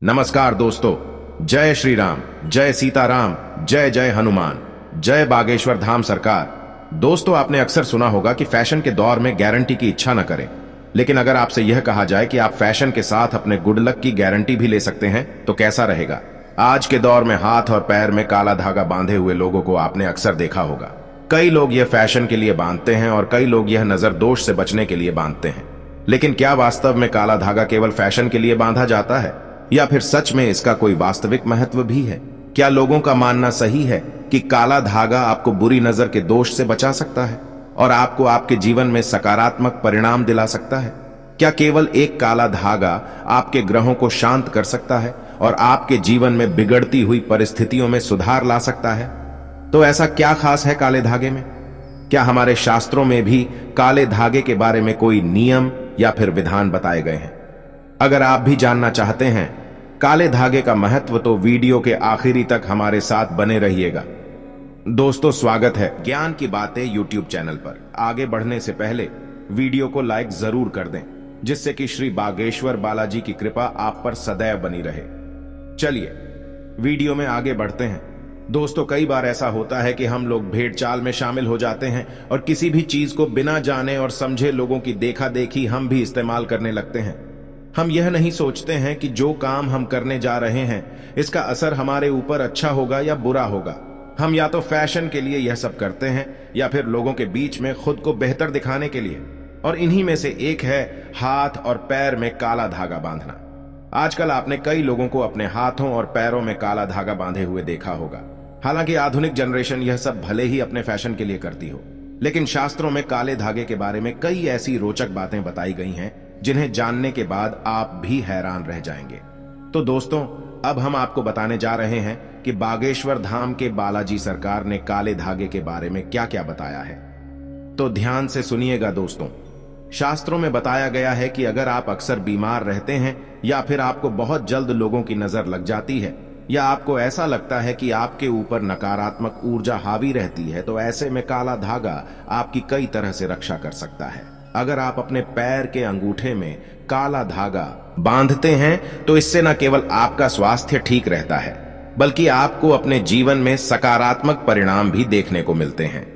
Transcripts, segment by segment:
नमस्कार दोस्तों। जय श्री राम, जय सीताराम, जय जय हनुमान, जय बागेश्वर धाम सरकार। दोस्तों, आपने अक्सर सुना होगा कि फैशन के दौर में गारंटी की इच्छा न करें, लेकिन अगर आपसे यह कहा जाए कि आप फैशन के साथ अपने गुड लक की गारंटी भी ले सकते हैं तो कैसा रहेगा। आज के दौर में हाथ और पैर में काला धागा बांधे हुए लोगों को आपने अक्सर देखा होगा। कई लोग यह फैशन के लिए बांधते हैं और कई लोग यह नजर दोष से बचने के लिए बांधते हैं। लेकिन क्या वास्तव में काला धागा केवल फैशन के लिए बांधा जाता है, या फिर सच में इसका कोई वास्तविक महत्व भी है? क्या लोगों का मानना सही है कि काला धागा आपको बुरी नजर के दोष से बचा सकता है और आपको आपके जीवन में सकारात्मक परिणाम दिला सकता है? क्या केवल एक काला धागा आपके ग्रहों को शांत कर सकता है और आपके जीवन में बिगड़ती हुई परिस्थितियों में सुधार ला सकता है? तो ऐसा क्या खास है काले धागे में? क्या हमारे शास्त्रों में भी काले धागे के बारे में कोई नियम या फिर विधान बताए गए हैं? अगर आप भी जानना चाहते हैं काले धागे का महत्व, तो वीडियो के आखिरी तक हमारे साथ बने रहिएगा। दोस्तों, स्वागत है ज्ञान की बातें यूट्यूब चैनल पर। आगे बढ़ने से पहले वीडियो को लाइक जरूर कर दें, जिससे कि श्री बागेश्वर बालाजी की कृपा आप पर सदैव बनी रहे। चलिए वीडियो में आगे बढ़ते हैं। दोस्तों, कई बार ऐसा होता है कि हम लोग भेड़ चाल में शामिल हो जाते हैं और किसी भी चीज को बिना जाने और समझे लोगों की देखा देखी हम भी इस्तेमाल करने लगते हैं। हम यह नहीं सोचते हैं कि जो काम हम करने जा रहे हैं इसका असर हमारे ऊपर अच्छा होगा या बुरा होगा। हम या तो फैशन के लिए यह सब करते हैं या फिर लोगों के बीच में खुद को बेहतर दिखाने के लिए, और इन्हीं में से एक है हाथ और पैर में काला धागा बांधना। आजकल आपने कई लोगों को अपने हाथों और पैरों में काला धागा बांधे हुए देखा होगा। हालांकि आधुनिक जनरेशन यह सब भले ही अपने फैशन के लिए करती हो, लेकिन शास्त्रों में काले धागे के बारे में कई ऐसी रोचक बातें बताई गई हैं जिन्हें जानने के बाद आप भी हैरान रह जाएंगे। तो दोस्तों, अब हम आपको बताने जा रहे हैं कि बागेश्वर धाम के बालाजी सरकार ने काले धागे के बारे में क्या क्या बताया है। तो ध्यान से सुनिएगा दोस्तों। शास्त्रों में बताया गया है कि अगर आप अक्सर बीमार रहते हैं या फिर आपको बहुत जल्द लोगों की नजर लग जाती है या आपको ऐसा लगता है कि आपके ऊपर नकारात्मक ऊर्जा हावी रहती है, तो ऐसे में काला धागा आपकी कई तरह से रक्षा कर सकता है। अगर आप अपने पैर के अंगूठे में काला धागा बांधते हैं तो इससे न केवल आपका स्वास्थ्य ठीक रहता है, बल्कि आपको अपने जीवन में सकारात्मक परिणाम भी देखने को मिलते हैं।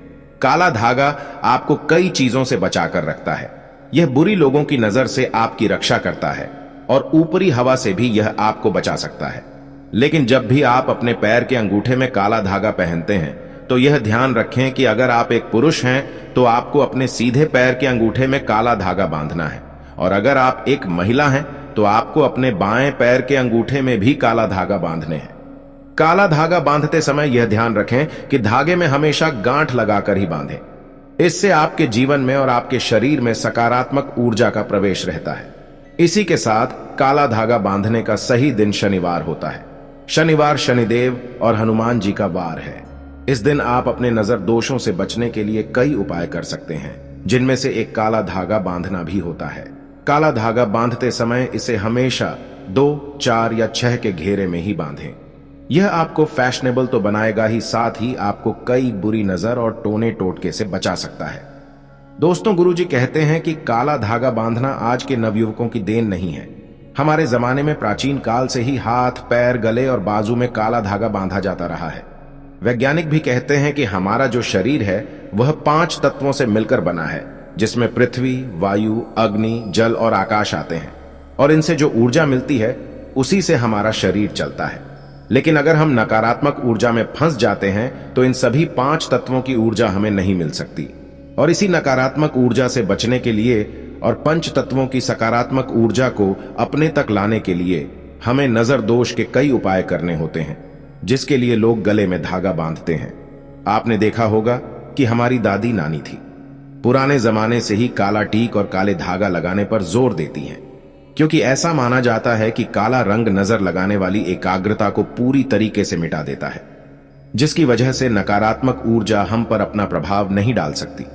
काला धागा आपको कई चीजों से बचाकर रखता है। यह बुरी लोगों की नजर से आपकी रक्षा करता है और ऊपरी हवा से भी यह आपको बचा सकता है। लेकिन जब भी आप अपने पैर के अंगूठे में काला धागा पहनते हैं तो यह ध्यान रखें कि अगर आप एक पुरुष हैं तो आपको अपने सीधे पैर के अंगूठे में काला धागा बांधना है, और अगर आप एक महिला हैं तो आपको अपने बाएं पैर के अंगूठे में भी काला धागा बांधने हैं। काला धागा बांधते समय यह ध्यान रखें कि धागे में हमेशा गांठ लगाकर ही बांधें। इससे आपके जीवन में और आपके शरीर में सकारात्मक ऊर्जा का प्रवेश रहता है। इसी के साथ काला धागा बांधने का सही दिन शनिवार होता है। शनिवार शनिदेव और हनुमान जी का वार है। इस दिन आप अपने नजर दोषों से बचने के लिए कई उपाय कर सकते हैं, जिनमें से एक काला धागा बांधना भी होता है। काला धागा बांधते समय इसे हमेशा 2, 4 या 6 के घेरे में ही बांधें। यह आपको फैशनेबल तो बनाएगा ही, साथ ही आपको कई बुरी नजर और टोने टोटके से बचा सकता है। दोस्तों, गुरुजी कहते हैं कि काला धागा बांधना आज के नवयुवकों की देन नहीं है। हमारे जमाने में प्राचीन काल से ही हाथ, पैर, गले और बाजू में काला धागा बांधा जाता रहा है। वैज्ञानिक भी कहते हैं कि हमारा जो शरीर है वह 5 तत्वों से मिलकर बना है, जिसमें पृथ्वी, वायु, अग्नि, जल और आकाश आते हैं, और इनसे जो ऊर्जा मिलती है उसी से हमारा शरीर चलता है। लेकिन अगर हम नकारात्मक ऊर्जा में फंस जाते हैं तो इन सभी 5 तत्वों की ऊर्जा हमें नहीं मिल सकती, और इसी नकारात्मक ऊर्जा से बचने के लिए और 5 तत्वों की सकारात्मक ऊर्जा को अपने तक लाने के लिए हमें नजर दोष के कई उपाय करने होते हैं, जिसके लिए लोग गले में धागा बांधते हैं। आपने देखा होगा कि हमारी दादी नानी थी, पुराने जमाने से ही काला टीक और काले धागा लगाने पर जोर देती हैं, क्योंकि ऐसा माना जाता है कि काला रंग नजर लगाने वाली एकाग्रता को पूरी तरीके से मिटा देता है, जिसकी वजह से नकारात्मक ऊर्जा हम पर अपना प्रभाव नहीं डाल सकती।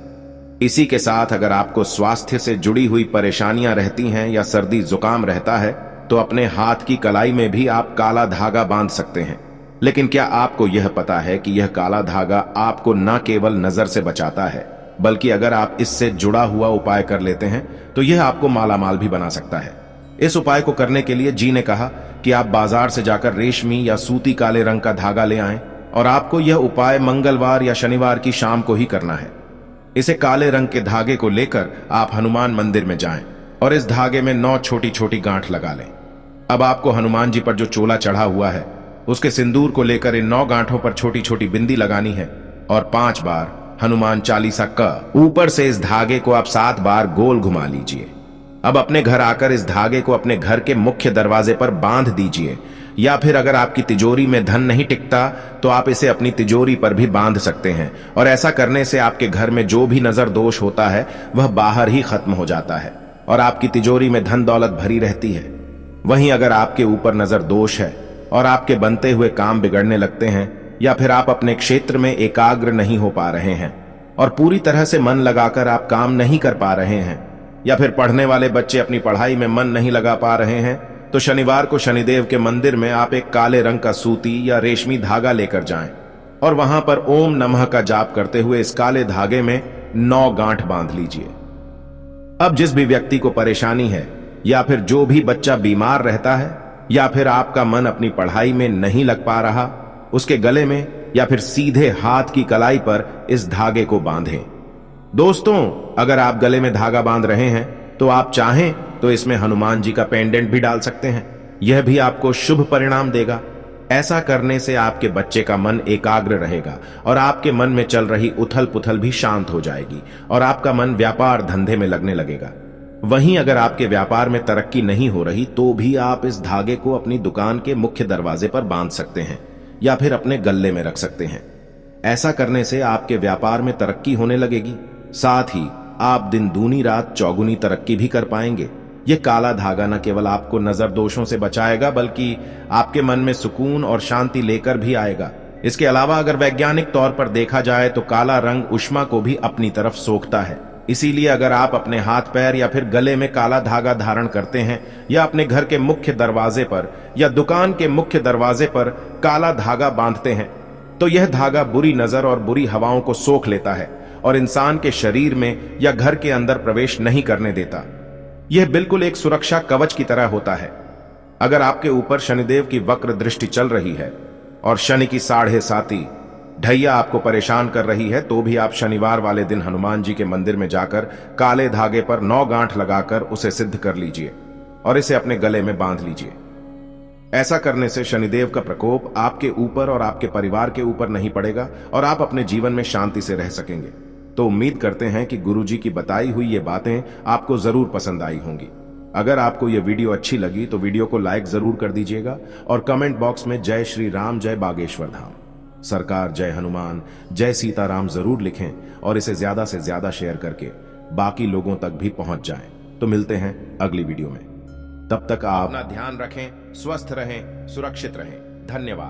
इसी के साथ अगर आपको स्वास्थ्य से जुड़ी हुई परेशानियां रहती हैं या सर्दी जुकाम रहता है तो अपने हाथ की कलाई में भी आप काला धागा बांध सकते हैं। लेकिन क्या आपको यह पता है कि यह काला धागा आपको न केवल नजर से बचाता है, बल्कि अगर आप इससे जुड़ा हुआ उपाय कर लेते हैं तो यह आपको मालामाल भी बना सकता है। इस उपाय को करने के लिए जी ने कहा कि आप बाजार से जाकर रेशमी या सूती काले रंग का धागा ले आएं और आपको यह उपाय मंगलवार या शनिवार की शाम को ही करना है। इसे काले रंग के धागे को लेकर आप हनुमान मंदिर में जाएं और इस धागे में 9 छोटी छोटी गांठ लगा लें। अब आपको हनुमान जी पर जो चोला चढ़ा हुआ है उसके सिंदूर को लेकर इन 9 गांठों पर छोटी छोटी बिंदी लगानी है और 5 बार हनुमान चालीसा का ऊपर से इस धागे को आप 7 बार गोल घुमा लीजिए। अब अपने घर आकर इस धागे को अपने घर के मुख्य दरवाजे पर बांध दीजिए, या फिर अगर आपकी तिजोरी में धन नहीं टिकता तो आप इसे अपनी तिजोरी पर भी बांध सकते हैं और ऐसा करने से आपके घर में जो भी नजर दोष होता है वह बाहर ही खत्म हो जाता है और आपकी तिजोरी में धन दौलत भरी रहती है। वहीं अगर आपके ऊपर नजर दोष है और आपके बनते हुए काम बिगड़ने लगते हैं, या फिर आप अपने क्षेत्र में एकाग्र नहीं हो पा रहे हैं और पूरी तरह से मन लगाकर आप काम नहीं कर पा रहे हैं, या फिर पढ़ने वाले बच्चे अपनी पढ़ाई में मन नहीं लगा पा रहे हैं, तो शनिवार को शनिदेव के मंदिर में आप एक काले रंग का सूती या रेशमी धागा लेकर जाएं और वहां पर ओम नमः का जाप करते हुए इस काले धागे में 9 गांठ बांध लीजिए। अब जिस भी व्यक्ति को परेशानी है, या फिर जो भी बच्चा बीमार रहता है, या फिर आपका मन अपनी पढ़ाई में नहीं लग पा रहा, उसके गले में या फिर सीधे हाथ की कलाई पर इस धागे को बांधें। दोस्तों, अगर आप गले में धागा बांध रहे हैं तो आप चाहें तो इसमें हनुमान जी का पेंडेंट भी डाल सकते हैं। यह भी आपको शुभ परिणाम देगा। ऐसा करने से आपके बच्चे का मन एकाग्र रहेगा और आपके मन में चल रही उथल पुथल भी शांत हो जाएगी और आपका मन व्यापार धंधे में लगने लगेगा। वहीं अगर आपके व्यापार में तरक्की नहीं हो रही तो भी आप इस धागे को अपनी दुकान के मुख्य दरवाजे पर बांध सकते हैं या फिर अपने गले में रख सकते हैं। ऐसा करने से आपके व्यापार में तरक्की होने लगेगी, साथ ही आप दिन दूनी रात चौगुनी तरक्की भी कर पाएंगे। यह काला धागा न केवल आपको नजर दोषों से बचाएगा बल्कि आपके मन में सुकून और शांति लेकर भी आएगा। इसके अलावा अगर वैज्ञानिक तौर पर देखा जाए तो काला रंग ऊष्मा को भी अपनी तरफ सोखता है। इसीलिए अगर आप अपने हाथ पैर या फिर गले में काला धागा धारण करते हैं या अपने घर के मुख्य दरवाजे पर या दुकान के मुख्य दरवाजे पर काला धागा बांधते हैं तो यह धागा बुरी नजर और बुरी हवाओं को सोख लेता है और इंसान के शरीर में या घर के अंदर प्रवेश नहीं करने देता। यह बिल्कुल एक सुरक्षा कवच की तरह होता है। अगर आपके ऊपर शनिदेव की वक्र दृष्टि चल रही है और शनि की 7.5 ढैया आपको परेशान कर रही है तो भी आप शनिवार वाले दिन हनुमान जी के मंदिर में जाकर काले धागे पर 9 गांठ लगाकर उसे सिद्ध कर लीजिए और इसे अपने गले में बांध लीजिए। ऐसा करने से शनिदेव का प्रकोप आपके ऊपर और आपके परिवार के ऊपर नहीं पड़ेगा और आप अपने जीवन में शांति से रह सकेंगे। तो उम्मीद करते हैं कि गुरुजी की बताई हुई ये बातें आपको जरूर पसंद आई होंगी। अगर आपको यह वीडियो अच्छी लगी तो वीडियो को लाइक जरूर कर दीजिएगा और कमेंट बॉक्स में जय श्री राम, जय बागेश्वर धाम सरकार, जय हनुमान, जय सीताराम जरूर लिखें और इसे ज्यादा से ज्यादा शेयर करके बाकी लोगों तक भी पहुंच जाएं। तो मिलते हैं अगली वीडियो में। तब तक आप अपना ध्यान रखें, स्वस्थ रहें, सुरक्षित रहें। धन्यवाद।